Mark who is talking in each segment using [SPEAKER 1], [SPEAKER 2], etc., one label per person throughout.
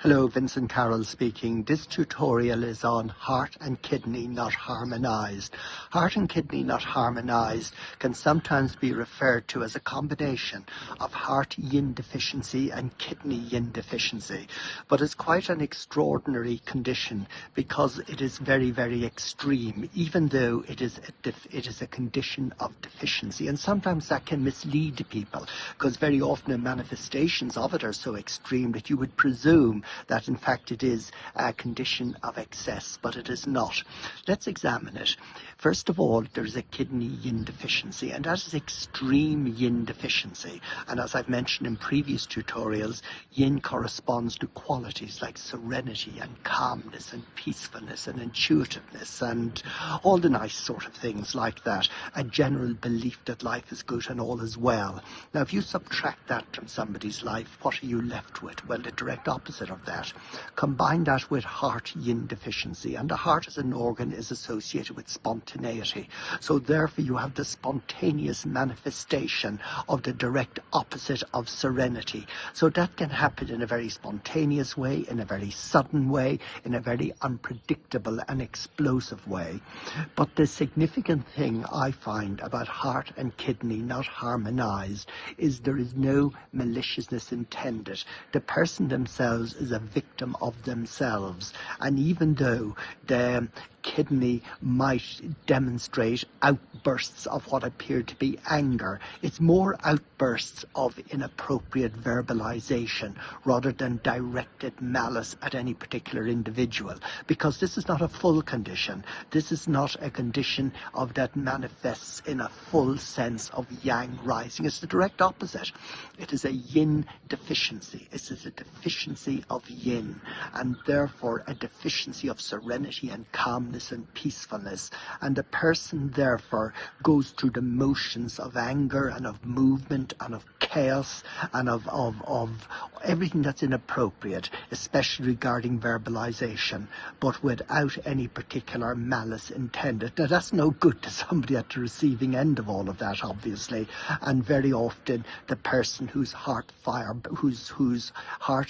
[SPEAKER 1] Hello, Vincent Carroll speaking. This tutorial is on heart and kidney not harmonized. Heart and kidney not harmonized can sometimes be referred to as a combination of heart yin deficiency and kidney yin deficiency. But it's quite an extraordinary condition because it is very, very extreme, even though it is a condition of deficiency. And sometimes that can mislead people because very often the manifestations of it are so extreme that you would presume that in fact it is a condition of excess, but it is not. Let's examine it. First of all, there is a kidney yin deficiency, and that is extreme yin deficiency. And as I've mentioned in previous tutorials, yin corresponds to qualities like serenity and calmness and peacefulness and intuitiveness and all the nice sort of things like that. A general belief that life is good and all is well. Now, if you subtract that from somebody's life, what are you left with? Well, the direct opposite of that. Combine that with heart yin deficiency, and the heart as an organ is associated with spontaneity. So therefore you have the spontaneous manifestation of the direct opposite of serenity. So that can happen in a very spontaneous way, in a very sudden way, in a very unpredictable and explosive way. But the significant thing I find about heart and kidney not harmonized is there is no maliciousness intended. The person themselves is a victim of themselves, and even though the kidney might demonstrate outbursts of what appear to be anger, it's more outbursts of inappropriate verbalization rather than directed malice at any particular individual, because this is not a full condition. This is not a condition of that manifests in a full sense of yang rising. It's the direct opposite. It is a yin deficiency. It is a deficiency of yin, and therefore a deficiency of serenity and calmness and peacefulness, and the person therefore goes through the motions of anger and of movement and of chaos and of everything that's inappropriate, especially regarding verbalization, but without any particular malice intended. Now, that's no good to somebody at the receiving end of all of that, obviously, and very often the person whose heart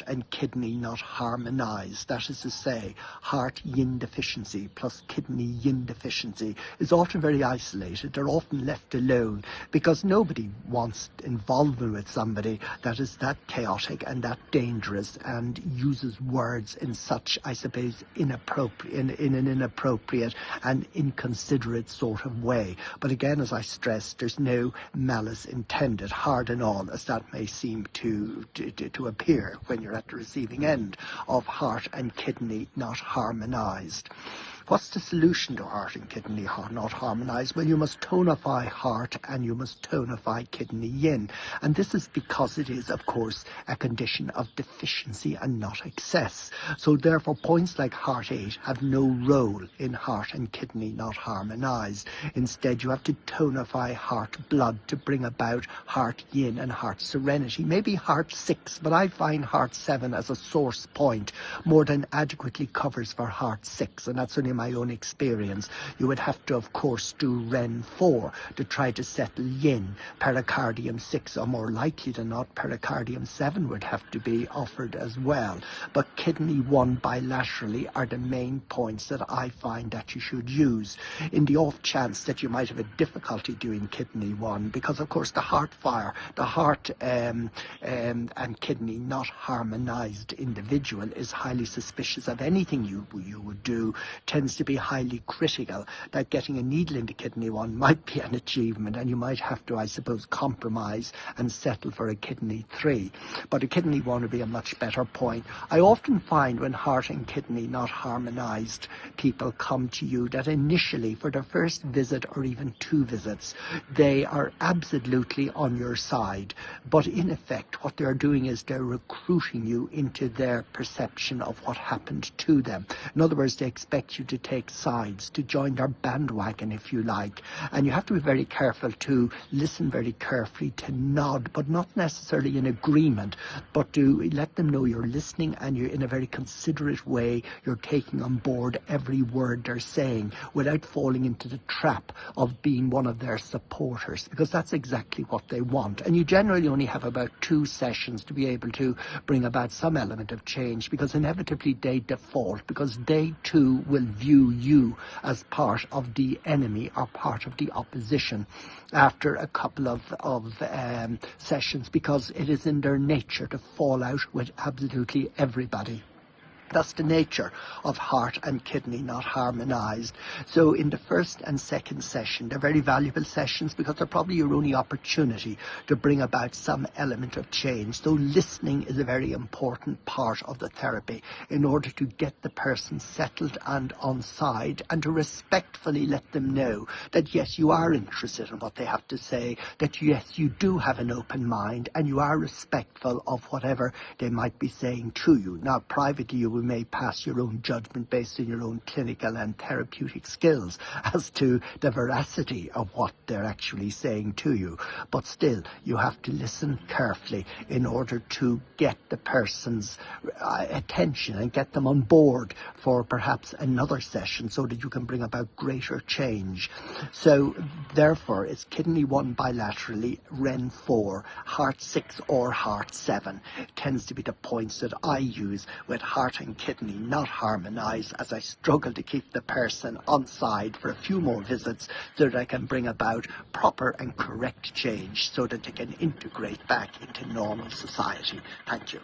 [SPEAKER 1] and kidney not harmonized, that is to say, heart yin deficiency plus kidney yin deficiency, is often very isolated. They're often left alone because nobody wants involvement with somebody that is that chaotic and that dangerous and uses words in such, I suppose, inappropriate, in an inappropriate and inconsiderate sort of way. But again, as I stressed, there's no malice intended, hard and all, as that may seem to appear when you're at the receiving end of heart and kidney not harmonized. What's the solution to heart and kidney not harmonized? Well, you must tonify heart and you must tonify kidney yin. And this is because it is, of course, a condition of deficiency and not excess. So therefore, points like heart 8 have no role in heart and kidney not harmonized. Instead, you have to tonify heart blood to bring about heart yin and heart serenity. Maybe heart 6, but I find heart 7 as a source point more than adequately covers for heart 6, and that's only my own experience. You would have to, of course, do Ren 4 to try to settle yin. Pericardium 6, or more likely than not, pericardium 7 would have to be offered as well. But kidney 1 bilaterally are the main points that I find that you should use. In the off chance that you might have a difficulty doing kidney 1, because of course the heart fire, the heart and kidney not harmonized individual is highly suspicious of anything you would do, tends to be highly critical, that getting a needle into kidney 1 might be an achievement, and you might have to, I suppose, compromise and settle for a kidney 3. But a kidney 1 would be a much better point. I often find when heart and kidney not harmonized people come to you that initially, for their first visit or even 2 visits, they are absolutely on your side. But in effect, what they're doing is they're recruiting you into their perception of what happened to them. In other words, they expect you to to take sides, to join their bandwagon, if you like. And you have to be very careful to listen very carefully, to nod, but not necessarily in agreement, but to let them know you're listening and you're in a very considerate way, you're taking on board every word they're saying without falling into the trap of being one of their supporters, because that's exactly what they want. And you generally only have about 2 sessions to be able to bring about some element of change, because inevitably they default, because they too will view you as part of the enemy or part of the opposition after a couple of sessions, because it is in their nature to fall out with absolutely everybody. That's the nature of heart and kidney not harmonized. So in the first and second session, they're very valuable sessions because they're probably your only opportunity to bring about some element of change. So listening is a very important part of the therapy in order to get the person settled and on side, and to respectfully let them know that yes, you are interested in what they have to say, that yes, you do have an open mind and you are respectful of whatever they might be saying to you. Now, privately, you may pass your own judgment based on your own clinical and therapeutic skills as to the veracity of what they're actually saying to you. But still, you have to listen carefully in order to get the person's attention and get them on board for perhaps another session so that you can bring about greater change. So therefore, it's kidney 1 bilaterally, Ren 4, heart 6 or heart 7 tends to be the points that I use with heart and kidney not harmonized, as I struggle to keep the person on side for a few more visits so that I can bring about proper and correct change so that they can integrate back into normal society. Thank you.